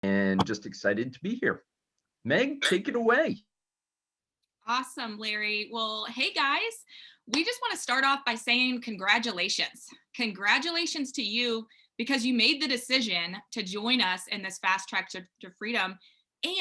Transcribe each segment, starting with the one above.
and just excited to be here. Meg, take it away. Awesome, Larry. Well, hey guys, we just want to start off by saying congratulations. Congratulations to you because you made the decision to join us in this fast track to freedom.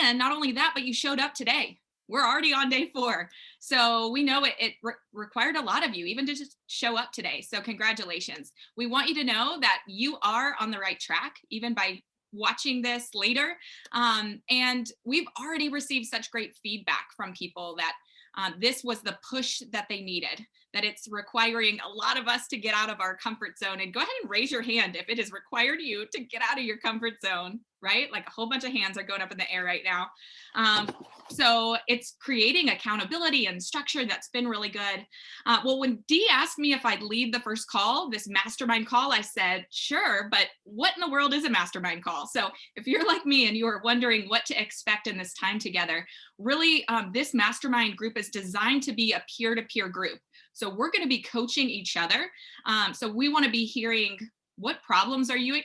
And not only that, but you showed up today. We're already on day 4. So we know it required a lot of you, even to just show up today. So congratulations. We want you to know that you are on the right track, even by watching this later. And we've already received such great feedback from people that this was the push that they needed, that it's requiring a lot of us to get out of our comfort zone. And go ahead and raise your hand if it has required you to get out of your comfort zone, right? Like a whole bunch of hands are going up in the air right now. So it's creating accountability and structure that's been really good. Well, when Dee asked me if I'd lead the first call, this mastermind call, I said, sure, but what in the world is a mastermind call? So if you're like me and you are wondering what to expect in this time together, really, this mastermind group is designed to be a peer-to-peer group. So we're going to be coaching each other. So we want to be hearing what problems are you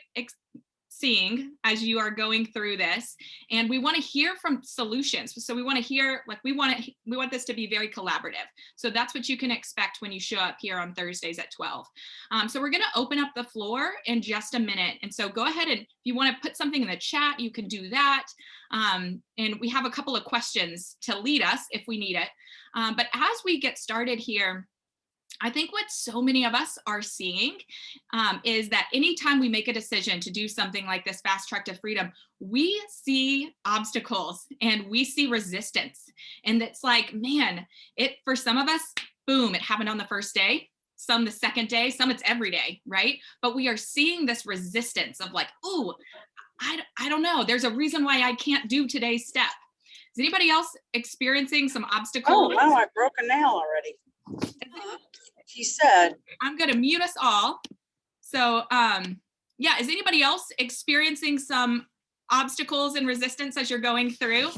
seeing as you are going through this, and we want to hear from solutions. So we want to hear, like, we want this to be very collaborative. So that's what you can expect when you show up here on Thursdays at 12. So we're going to open up the floor in just a minute, and so go ahead, and if you want to put something in the chat, you can do that. And we have a couple of questions to lead us if we need it. But as we get started here, I think what so many of us are seeing is that anytime we make a decision to do something like this fast track to freedom, we see obstacles and we see resistance. And it's like, man, for some of us, boom, it happened on the first day, some the second day, some it's every day, right? But we are seeing this resistance of like, ooh, I don't know. There's a reason why I can't do today's step. Is anybody else experiencing some obstacles? Oh, wow, I broke a nail already. He said, I'm going to mute us all. So yeah, is anybody else experiencing some obstacles and resistance as you're going through?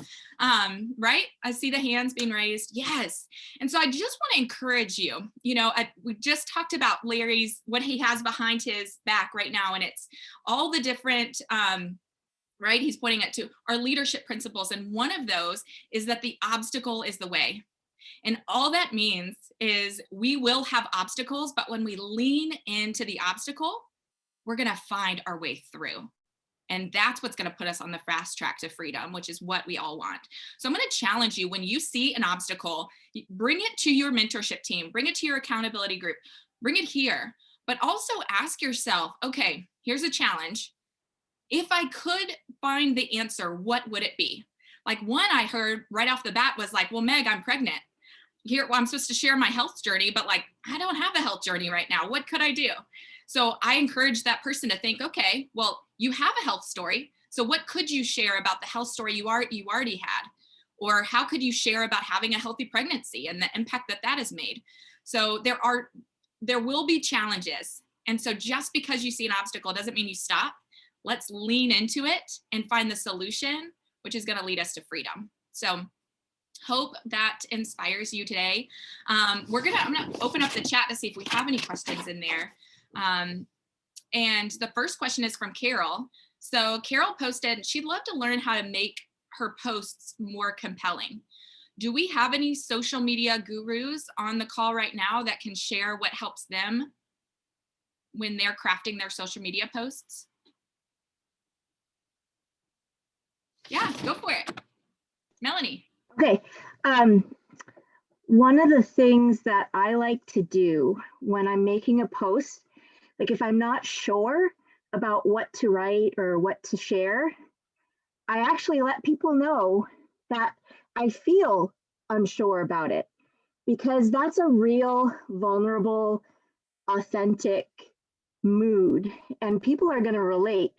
Right? I see the hands being raised. Yes. And so I just want to encourage you, we just talked about Larry's, what he has behind his back right now. And it's all the different, right? He's pointing it to our leadership principles. And one of those is that the obstacle is the way. And all that means is we will have obstacles, but when we lean into the obstacle, we're going to find our way through. And that's what's going to put us on the fast track to freedom, which is what we all want. So I'm going to challenge you, when you see an obstacle, bring it to your mentorship team, bring it to your accountability group, bring it here, but also ask yourself, okay, here's a challenge. If I could find the answer, what would it be? Like one I heard right off the bat was like, well, Meg, I'm pregnant. I'm supposed to share my health journey, but like, I don't have a health journey right now. What could I do? So I encourage that person to think, okay, well, you have a health story. So what could you share about the health story you already had? Or how could you share about having a healthy pregnancy and the impact that has made? So there will be challenges. And so just because you see an obstacle doesn't mean you stop. Let's lean into it and find the solution, which is going to lead us to freedom. So hope that inspires you today. I'm gonna open up the chat to see if we have any questions in there. And the first question is from Carol. So Carol posted, she'd love to learn how to make her posts more compelling. Do we have any social media gurus on the call right now that can share what helps them when they're crafting their social media posts? Yeah, go for it. Melanie. Okay. One of the things that I like to do when I'm making a post, like if I'm not sure about what to write or what to share, I actually let people know that I feel unsure about it, because that's a real, vulnerable, authentic mood, and people are going to relate.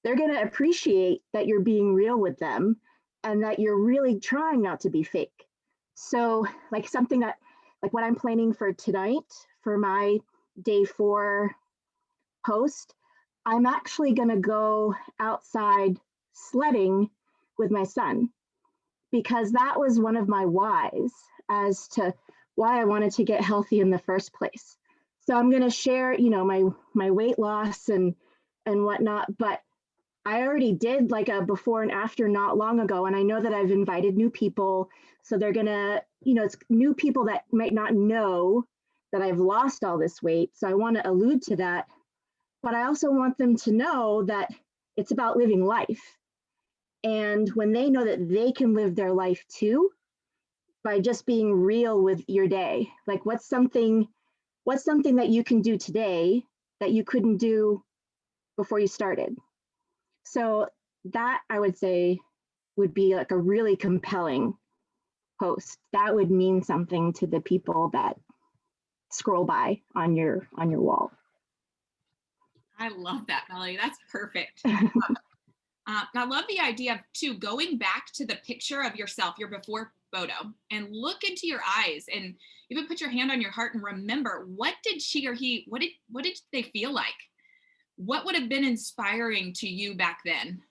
They're going to appreciate that you're being real with them and that you're really trying not to be fake. So like something that, like what I'm planning for tonight for my day 4 post, I'm actually going to go outside sledding with my son, because that was one of my whys as to why I wanted to get healthy in the first place. So I'm going to share, my weight loss and whatnot, but I already did like a before and after not long ago, and I know that I've invited new people. So they're gonna, it's new people that might not know that I've lost all this weight. So I want to allude to that. But I also want them to know that it's about living life. And when they know that they can live their life too, by just being real with your day, like what's something that you can do today that you couldn't do before you started. So that I would say would be like a really compelling post. That would mean something to the people that scroll by on your wall. I love that, Melody. That's perfect. I love the idea of too going back to the picture of yourself, your before photo, and look into your eyes and even put your hand on your heart and remember, what did she or he, what did they feel like? What would have been inspiring to you back then?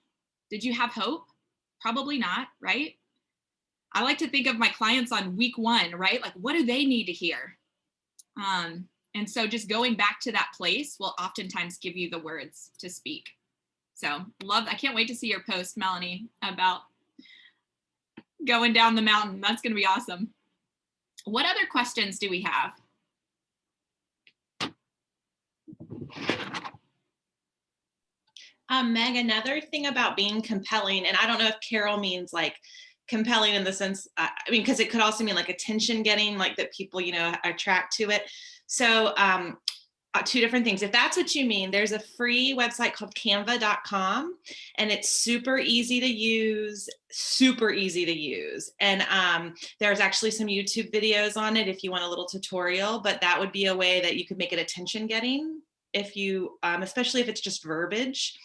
Did you have hope? Probably not, right? I like to think of my clients on week one, right? Like, what do they need to hear? And so just going back to that place will oftentimes give you the words to speak. So I can't wait to see your post, Melanie, about going down the mountain. That's going to be awesome. What other questions do we have? Meg, another thing about being compelling, and I don't know if Carol means like compelling in the sense, I mean, because it could also mean like attention getting, like that people, attract to it. So two different things. If that's what you mean, there's a free website called canva.com, and it's super easy to use. And there's actually some YouTube videos on it if you want a little tutorial, but that would be a way that you could make it attention getting if you, especially if it's just verbiage.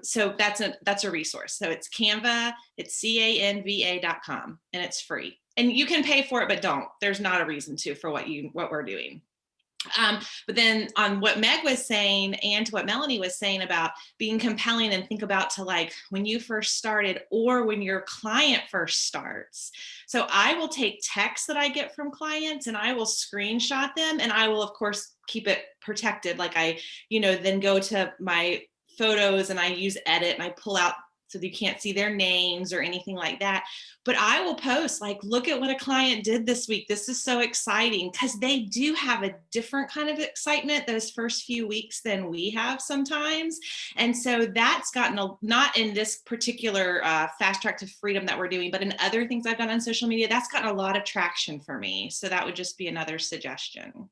So that's a resource. So it's Canva, it's canva.com, and it's free. And you can pay for it, but don't. There's not a reason to for what we're doing. But then on what Meg was saying and to what Melanie was saying about being compelling, and think about to like when you first started or when your client first starts. So I will take texts that I get from clients and I will screenshot them, and I will of course keep it protected. Like I, then go to my photos and I use edit and I pull out so that you can't see their names or anything like that. But I will post like, look at what a client did this week. This is so exciting, because they do have a different kind of excitement those first few weeks than we have sometimes. And so that's gotten not in this particular Fast Track to Freedom that we're doing, but in other things I've done on social media, that's gotten a lot of traction for me. So that would just be another suggestion.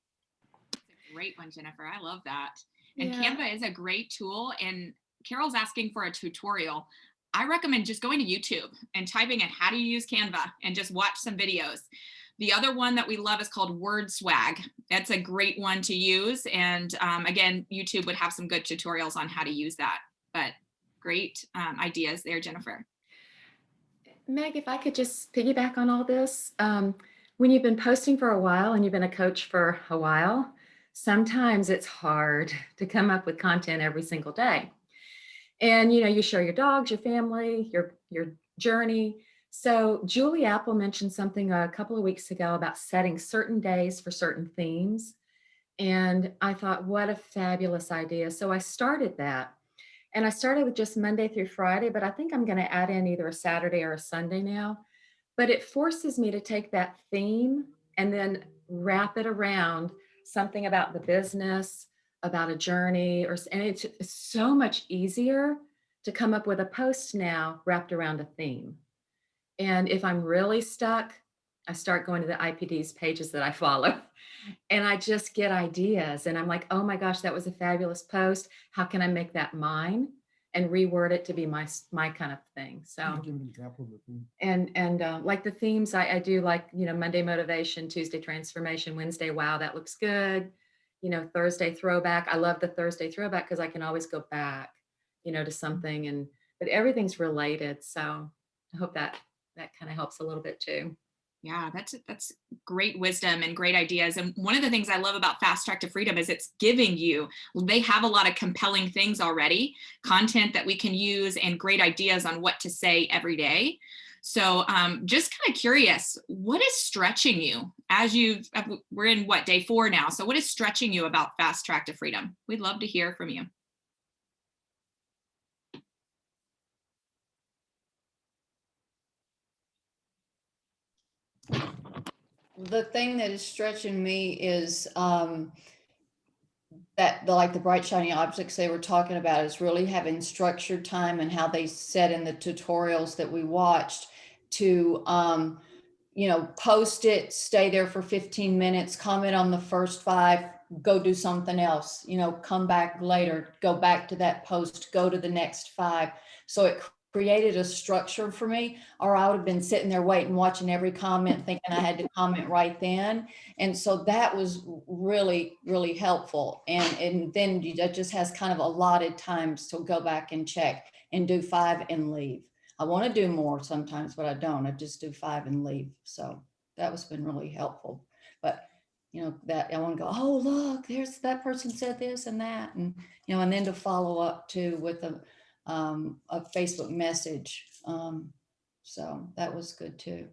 That's a great one, Jennifer. I love that. And Yeah. Canva is a great tool. And Carol's asking for a tutorial. I recommend just going to YouTube and typing in how do you use Canva and just watch some videos. The other one that we love is called Word Swag. That's a great one to use. And again, YouTube would have some good tutorials on how to use that. But great ideas there, Jennifer. Meg, if I could just piggyback on all this, when you've been posting for a while and you've been a coach for a while, sometimes it's hard to come up with content every single day. And, you share your dogs, your family, your journey. So Julie Apple mentioned something a couple of weeks ago about setting certain days for certain themes. And I thought, what a fabulous idea. So I started that. And I started with just Monday through Friday, but I think I'm going to add in either a Saturday or a Sunday now. But it forces me to take that theme and then wrap it around something about the business, about a journey, and it's so much easier to come up with a post now wrapped around a theme. And if I'm really stuck, I start going to the IPD's pages that I follow, and I just get ideas. And I'm like, oh my gosh, that was a fabulous post. How can I make that mine and reword it to be my kind of thing? So, give an example of the theme. And like the themes, I do like, Monday motivation, Tuesday transformation, Wednesday, wow, that looks good. Thursday throwback. I love the Thursday throwback because I can always go back, to something, but everything's related. So I hope that kind of helps a little bit too. Yeah, that's great wisdom and great ideas. And one of the things I love about Fast Track to Freedom is it's giving they have a lot of compelling things already, content that we can use and great ideas on what to say every day. So just kind of curious, what is stretching you we're in day 4 now. So what is stretching you about Fast Track to Freedom? We'd love to hear from you. The thing that is stretching me is that like the bright shiny objects they were talking about is really having structured time, and how they said in the tutorials that we watched to post it, stay there for 15 minutes, comment on the first 5, go do something else, come back later, go back to that post, go to the next 5. So it created a structure for me, or I would have been sitting there waiting, watching every comment, thinking I had to comment right then. And so that was really, really helpful. And then that just has kind of allotted times to go back and check and do 5 and leave. I want to do more sometimes, but I don't. I just do 5 and leave. So that was been really helpful. But that I want to go, oh, look, there's that person said this and that. And, and then to follow up too with a Facebook message. So that was good too.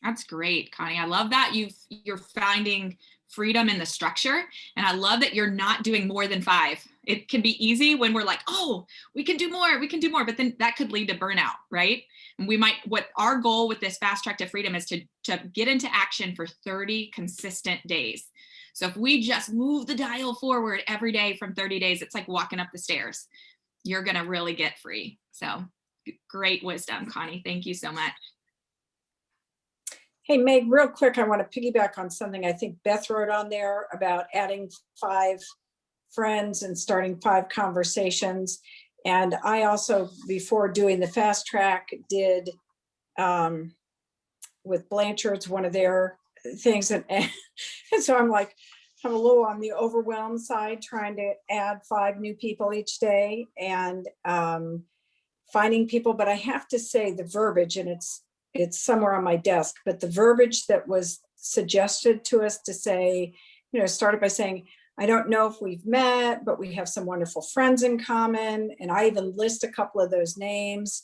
That's great, Connie. I love that you're finding freedom in the structure. And I love that you're not doing more than 5. It can be easy when we're like, oh, we can do more, but then that could lead to burnout, right? And what our goal with this fast track to freedom is to get into action for 30 consistent days. So if we just move the dial forward every day from 30 days, it's like walking up the stairs. You're going to really get free. So great wisdom, Connie. Thank you so much. Hey, Meg, real quick, I want to piggyback on something I think Beth wrote on there about adding 5 friends and starting 5 conversations. And I also, before doing the fast track, did with Blanchard's one of their things. And so I'm a little on the overwhelmed side, trying to add 5 new people each day and finding people. But I have to say the verbiage, and it's somewhere on my desk, but the verbiage that was suggested to us to say, started by saying, I don't know if we've met, but we have some wonderful friends in common. And I even list a couple of those names.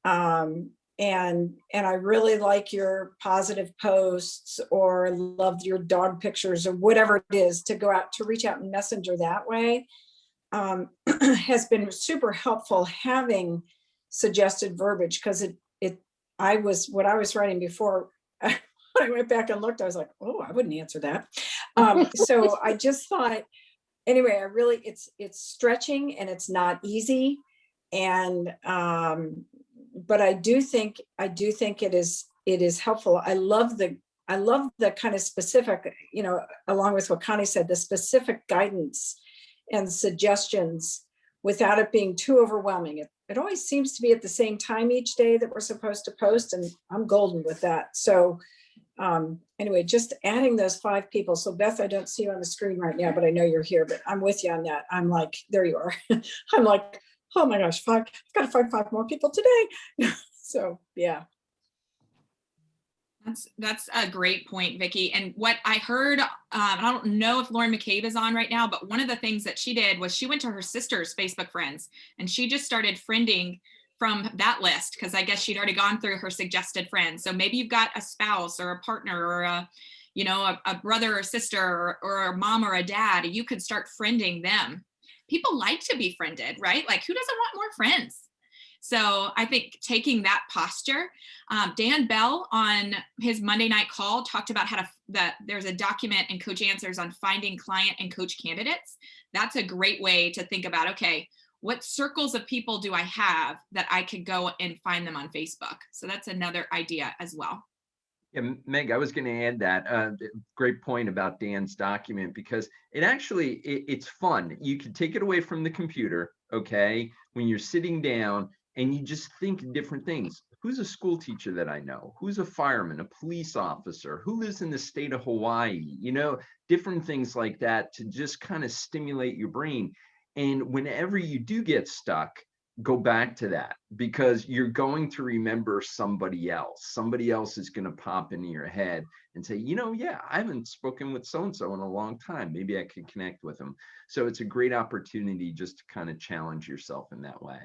And I really like your positive posts, or loved your dog pictures, or whatever it is, to go out, to reach out and messenger that way, has been super helpful, having suggested verbiage, because what I was writing before, when I went back and looked, I was like, oh, I wouldn't answer that. So I just thought, anyway, it's stretching and it's not easy. And, but I do think it is helpful. I love the kind of specific, along with what Connie said, the specific guidance and suggestions without it being too overwhelming. It always seems to be at the same time each day that we're supposed to post, and I'm golden with that. So anyway, just adding those 5 people. So Beth, I don't see you on the screen right now, but I know you're here, but I'm with you on that. I'm like, there you are. I'm like, oh my gosh, 5, I've got to find 5 more people today. So yeah. That's a great point, Vicki. And what I heard, I don't know if Lauren McCabe is on right now, but one of the things that she did was she went to her sister's Facebook friends and she just started friending from that list, because I guess she'd already gone through her suggested friends. So maybe you've got a spouse or a partner or a brother or sister or a mom or a dad, you could start friending them. People like to be friended, right? Like, who doesn't want more friends? So I think taking that posture, Dan Bell on his Monday night call talked about that there's a document in Coach Answers on finding client and coach candidates. That's a great way to think about, okay, what circles of people do I have that I could go and find them on Facebook? So that's another idea as well. Yeah, Meg, I was going to add that great point about Dan's document, because it's fun. You can take it away from the computer, okay, when you're sitting down and you just think different things. Who's a school teacher that I know? Who's a fireman, a police officer? Who lives in the state of Hawaii? Different things like that to just kind of stimulate your brain. And whenever you do get stuck, go back to that, because you're going to remember somebody else. Somebody else is going to pop into your head and say, yeah, I haven't spoken with so-and-so in a long time. Maybe I could connect with them. So it's a great opportunity just to kind of challenge yourself in that way.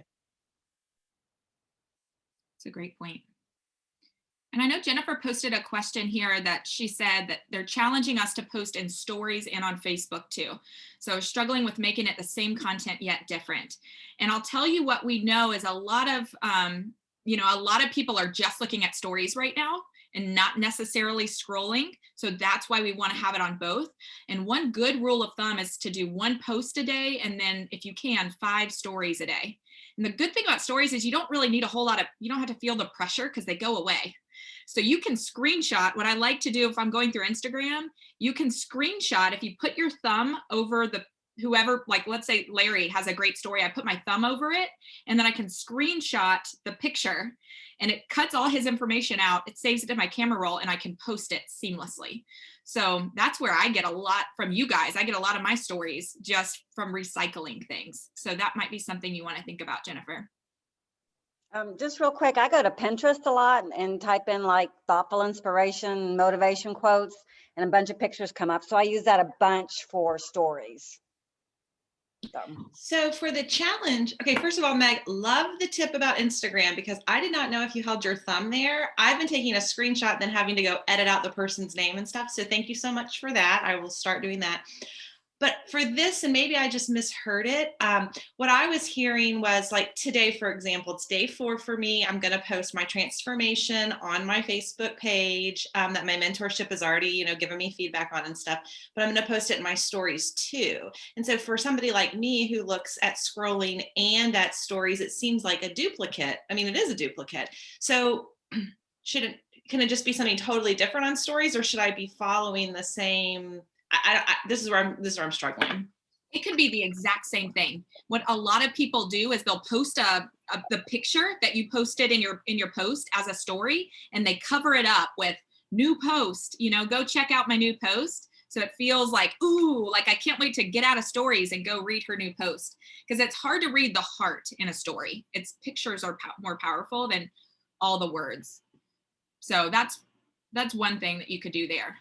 It's a great point. And I know Jennifer posted a question here that she said that they're challenging us to post in stories and on Facebook too. So struggling with making it the same content yet different. And I'll tell you what we know is a lot of people are just looking at stories right now. and not necessarily scrolling. So that's why we want to have it on both. And one good rule of thumb is to do 1 post a day, and then if you can, 5 stories a day. And the good thing about stories is you don't really need a whole lot of, you don't have to feel the pressure because they go away. So you can screenshot. What I like to do if I'm going through Instagram, you can screenshot if you put your thumb over the whoever, like let's say Larry has a great story, I put my thumb over it and then I can screenshot the picture and it cuts all his information out. It saves it in my camera roll and I can post it seamlessly. So that's where I get a lot from you guys. I get a lot of my stories just from recycling things. So that might be something you want to think about, Jennifer. Just real quick, I go to Pinterest a lot and type in like thoughtful inspiration, motivation quotes, and a bunch of pictures come up. So I use that a bunch for stories. So for the challenge, okay, first of all, Meg, love the tip about Instagram because I did not know if you held your thumb there. I've been taking a screenshot, then having to go edit out the person's name and stuff. So thank you so much for that. I will start doing that. But for this, and maybe I just misheard it, what I was hearing was like today, for example, it's day 4 for me. I'm going to post my transformation on my Facebook page that my mentorship has already, given me feedback on and stuff, but I'm going to post it in my stories too. And so for somebody like me who looks at scrolling and at stories, it seems like a duplicate. I mean, it is a duplicate. So can it just be something totally different on stories, or should I be following the same? This is where I'm struggling. It could be the exact same thing. What a lot of people do is they'll post the picture that you posted in your post as a story, and they cover it up with new post, go check out my new post. So it feels like, ooh, like I can't wait to get out of stories and go read her new post, because it's hard to read the heart in a story. Its pictures are more powerful than all the words. So that's one thing that you could do there.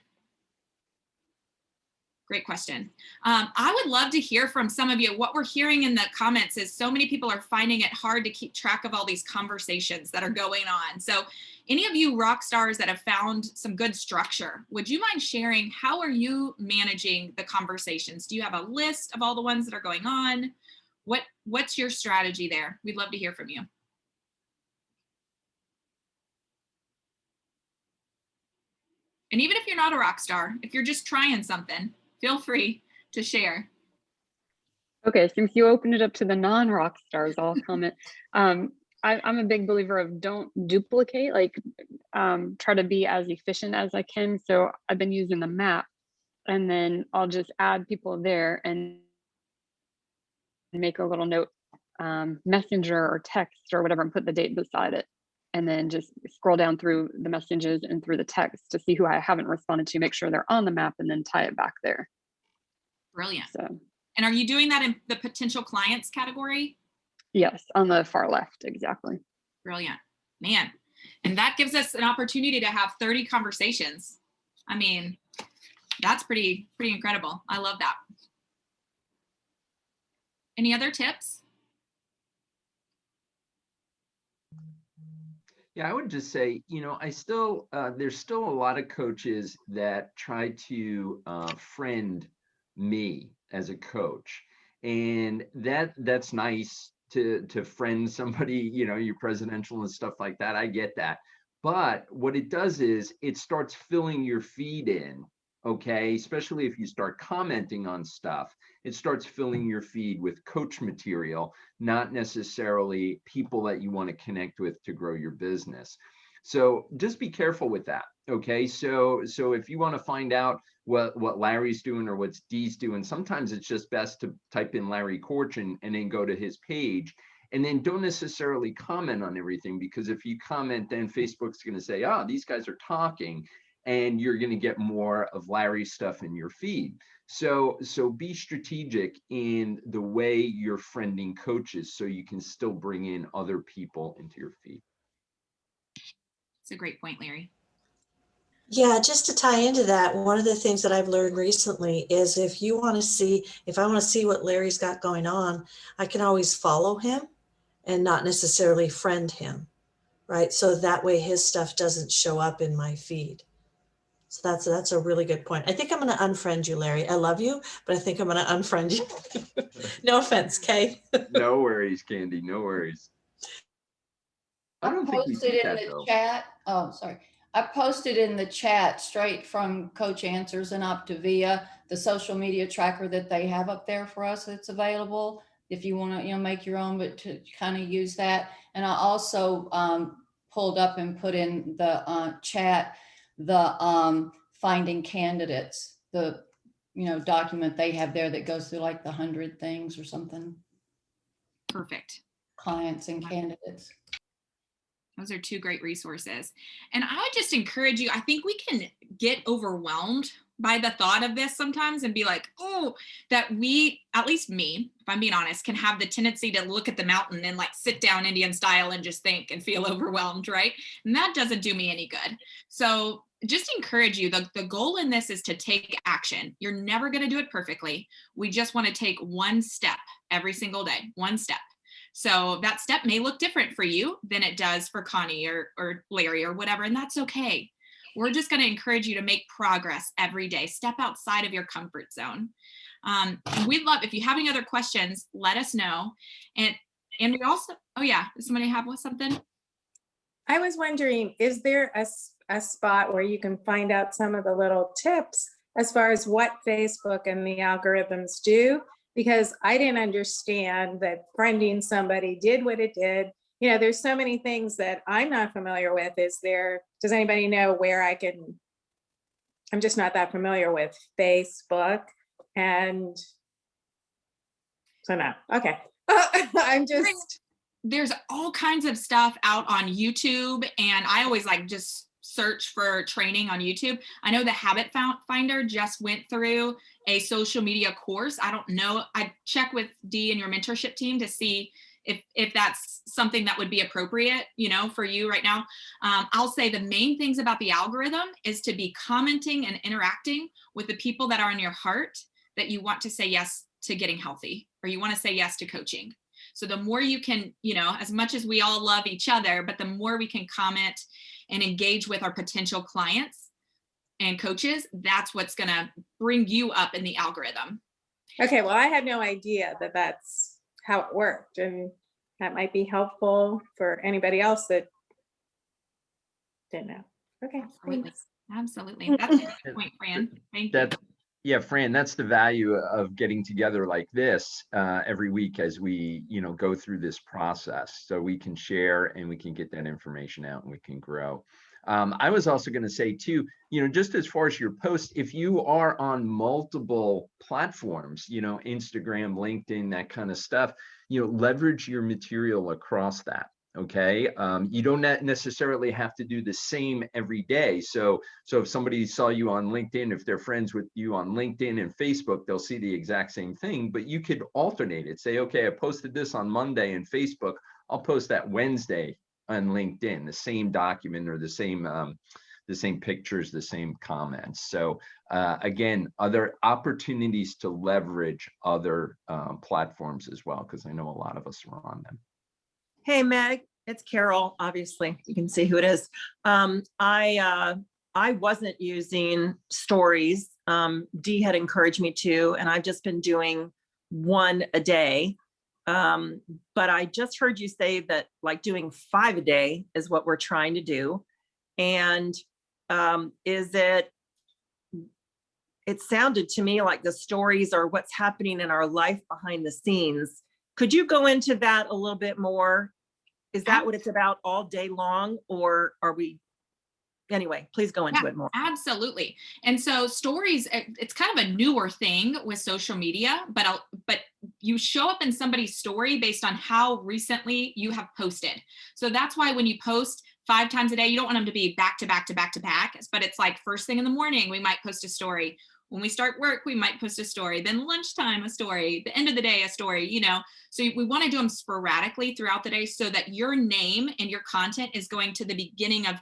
Great question. I would love to hear from some of you. What we're hearing in the comments is so many people are finding it hard to keep track of all these conversations that are going on. So any of you rock stars that have found some good structure, would you mind sharing how are you managing the conversations? Do you have a list of all the ones that are going on? What's your strategy there? We'd love to hear from you. And even if you're not a rock star, if you're just trying something, feel free to share. Okay, since you opened it up to the non-rock stars, I'll comment. I'm a big believer of don't duplicate, try to be as efficient as I can. So I've been using the map, and then I'll just add people there and make a little note, messenger or text or whatever, and put the date beside it. And then just scroll down through the messages and through the text to see who I haven't responded to, make sure they're on the map, and then tie it back there. Brilliant. So, and are you doing that in the potential clients category? Yes, on the far left, exactly. Brilliant, man. And that gives us an opportunity to have 30 conversations. I mean, that's pretty incredible. I love that. Any other tips? Yeah, I would just say, there's still a lot of coaches that try to friend me as a coach, and that's nice to friend somebody, your presidential and stuff like that. I get that, but what it does is it starts filling your feed in. Okay, especially if you start commenting on stuff, it starts filling your feed with coach material, not necessarily people that you want to connect with to grow your business. So just be careful with that. Okay, so if you want to find out what Larry's doing or what Dee's doing, sometimes it's just best to type in Larry Korchin and then go to his page. And then don't necessarily comment on everything, because if you comment, then Facebook's going to say, oh, these guys are talking, and you're going to get more of Larry's stuff in your feed. So be strategic in the way you're friending coaches so you can still bring in other people into your feed. It's a great point, Larry. Yeah, just to tie into that, one of the things that I've learned recently is if I want to see what Larry's got going on, I can always follow him and not necessarily friend him, right? So that way his stuff doesn't show up in my feed. So that's a really good point. I think I'm going to unfriend you, Larry. I love you, but I think I'm going to unfriend you. No offense, Kay. No worries, Candy. No worries. I don't think we posted did in that, the though. chat. Oh, sorry. I posted in the chat straight from Coach Answers and Optavia, the social media tracker that they have up there for us that's available. If you want to, make your own, but to kind of use that. And I also pulled up and put in the chat the finding candidates, the document they have there that goes through like the 100 things or something. Perfect. Clients and candidates. Those are two great resources. And I would just encourage you, I think we can get overwhelmed by the thought of this sometimes and be like, oh, that we, at least me, if I'm being honest, can have the tendency to look at the mountain and like sit down Indian style and just think and feel overwhelmed, right? And that doesn't do me any good. So just encourage you, the goal in this is to take action. You're never going to do it perfectly. We just want to take one step every single day, one step. So that step may look different for you than it does for Connie or Larry or whatever, and that's okay. We're just going to encourage you to make progress every day. Step outside of your comfort zone. We'd love, if you have any other questions, let us know. And we also, oh yeah, does somebody have something? I was wondering, is there a spot where you can find out some of the little tips as far as what Facebook and the algorithms do? Because I didn't understand that friending somebody did what it did. There's so many things that I'm not familiar with. Does anybody know where I'm just not that familiar with Facebook. And so no, okay. There's all kinds of stuff out on YouTube, and I always just search for training on YouTube. I know the Habit Finder just went through a social media course. I don't know. I check with Dee and your mentorship team to see if that's something that would be appropriate, for you right now. I'll say the main things about the algorithm is to be commenting and interacting with the people that are in your heart that you want to say yes to getting healthy, or you want to say yes to coaching. So the more you can, as much as we all love each other, but the more we can comment and engage with our potential clients and coaches, that's what's going to bring you up in the algorithm. Okay, well, I had no idea that that's how it worked, and that might be helpful for anybody else that didn't know. Okay, Absolutely. That's a good point, Fran. Thank you. Yeah, Fran, that's the value of getting together like this every week as we, go through this process. So we can share and we can get that information out and we can grow. I was also going to say too, just as far as your posts, if you are on multiple platforms, Instagram, LinkedIn, that kind of stuff, leverage your material across that. Okay. You don't necessarily have to do the same every day. So if somebody saw you on LinkedIn, if they're friends with you on LinkedIn and Facebook, they'll see the exact same thing, but you could alternate it. Say, okay, I posted this on Monday in Facebook. I'll post that Wednesday on LinkedIn, the same document or the same pictures, the same comments. So again, other opportunities to leverage other platforms as well, because I know a lot of us are on them. Hey, Meg, it's Carol. Obviously, you can see who it is. I wasn't using stories. Dee had encouraged me to, and I've just been doing one a day. But I just heard you say that doing 5 a day is what we're trying to do. And it sounded to me like the stories are what's happening in our life behind the scenes. Could you go into that a little bit more? Is that what it's about all day long, or are we? Anyway, please go into it more. Absolutely. And so stories, it's kind of a newer thing with social media, but you show up in somebody's story based on how recently you have posted. So that's why when you post 5 times a day, you don't want them to be back to back to back to back, but it's like first thing in the morning, we might post a story. When we start work, we might post a story, then lunchtime, a story, the end of the day, a story, so we want to do them sporadically throughout the day so that your name and your content is going to the beginning of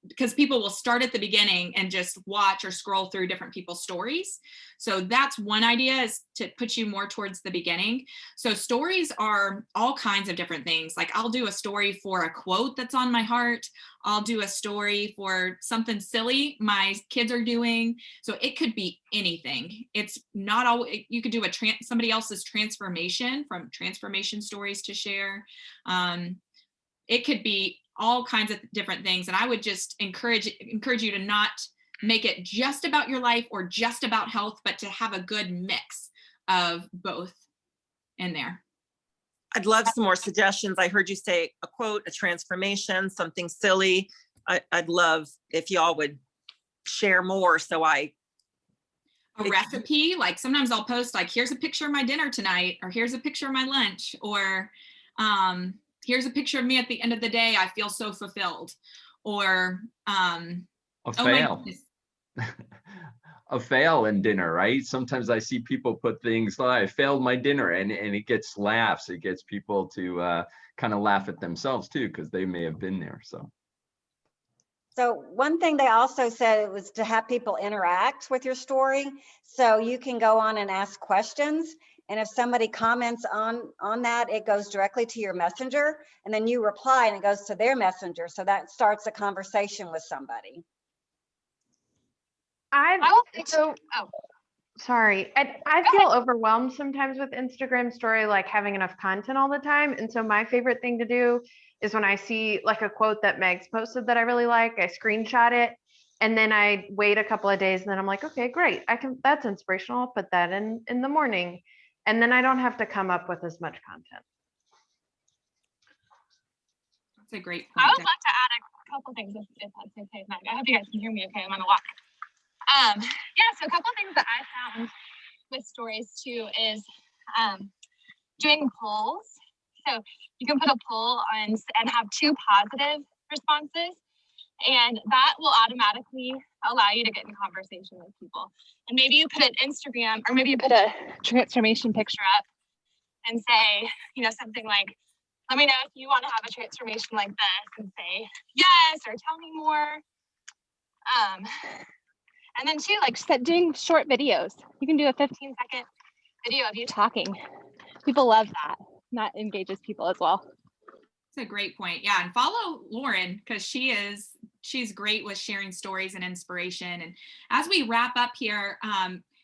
because people will start at the beginning and just watch or scroll through different people's stories. So that's one idea, is to put you more towards the beginning. So stories are all kinds of different things. Like I'll do a story for a quote that's on my heart. I'll do a story for something silly my kids are doing. So it could be anything. It's not all, you could do somebody else's transformation, from transformation stories to share. It could be all kinds of different things. And I would just encourage you to not make it just about your life or just about health, but to have a good mix of both in there. I'd love some more suggestions. I heard you say a quote, a transformation, something silly. I'd love if y'all would share more. So a recipe, like sometimes I'll post like, here's a picture of my dinner tonight, or here's a picture of my lunch, or here's a picture of me at the end of the day. I feel so fulfilled. Or A oh fail. A fail in dinner, right? Sometimes I see people put things like, I failed my dinner, and it gets laughs. It gets people to kind of laugh at themselves too, because they may have been there. So one thing they also said was to have people interact with your story. So you can go on and ask questions. And if somebody comments on that, it goes directly to your messenger, and then you reply and it goes to their messenger. So that starts a conversation with somebody. Sorry. I feel overwhelmed sometimes with Instagram story, like having enough content all the time. And so my favorite thing to do is when I see like a quote that Meg's posted that I really like, I screenshot it, and then I wait a couple of days, and then I'm like, okay, great. That's inspirational. I'll put that in the morning. And then I don't have to come up with as much content. That's a great point. I would love to add a couple things if that's okay, Meg. I hope you guys can hear me okay. I'm on a walk. Yeah, so a couple of things that I found with stories too is doing polls. So you can put a poll on and have 2 positive responses, and that will automatically allow you to get in conversation with people. And maybe you put an Instagram, or maybe you put a transformation picture up and say, you know, something like, let me know if you want to have a transformation like this, and say yes, or tell me more. And then too, like doing short videos. You can do a 15-second video of you talking. People love that. That engages people as well. That's a great point. Yeah, and follow Lauren, because she's great with sharing stories and inspiration. And as we wrap up here,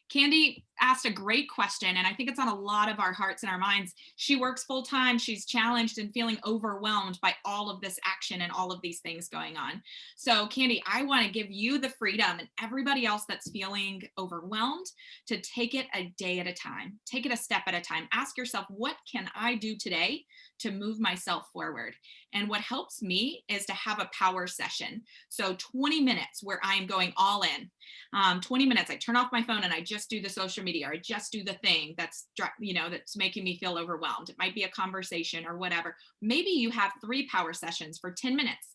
Candy asked a great question, and I think it's on a lot of our hearts and our minds. She works full time. She's challenged and feeling overwhelmed by all of this action and all of these things going on. So Candy, I want to give you the freedom, and everybody else that's feeling overwhelmed, to take it a day at a time. Take it a step at a time. Ask yourself, what can I do today to move myself forward? And what helps me is to have a power session. So 20 minutes where I'm going all in. 20 minutes, I turn off my phone and I just do the social media, or I just do the thing that's making me feel overwhelmed. It might be a conversation or whatever. Maybe you have 3 power sessions for 10 minutes,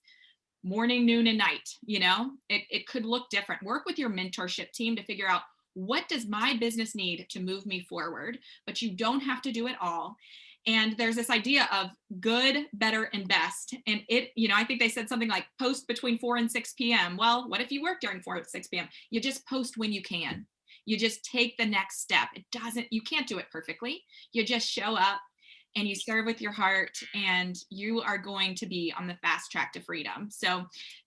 morning, noon, and night. It could look different. Work with your mentorship team to figure out, what does my business need to move me forward? But you don't have to do it all. And there's this idea of good, better, and best. And I think they said something like post between 4 and 6 p.m. Well, what if you work during 4 to 6 p.m.? You just post when you can. You just take the next step. You can't do it perfectly. You just show up and you serve with your heart, and you are going to be on the fast track to freedom. So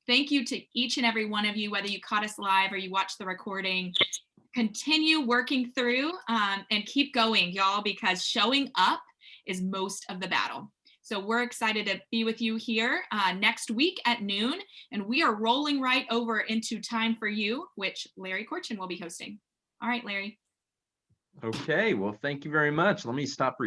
thank you to each and every one of you, whether you caught us live or you watched the recording. Continue working through and keep going, y'all, because showing up is most of the battle. So we're excited to be with you here next week at noon, and we are rolling right over into Time for You, which Larry Korchin will be hosting. All right, Larry. Okay, well, thank you very much. Let me stop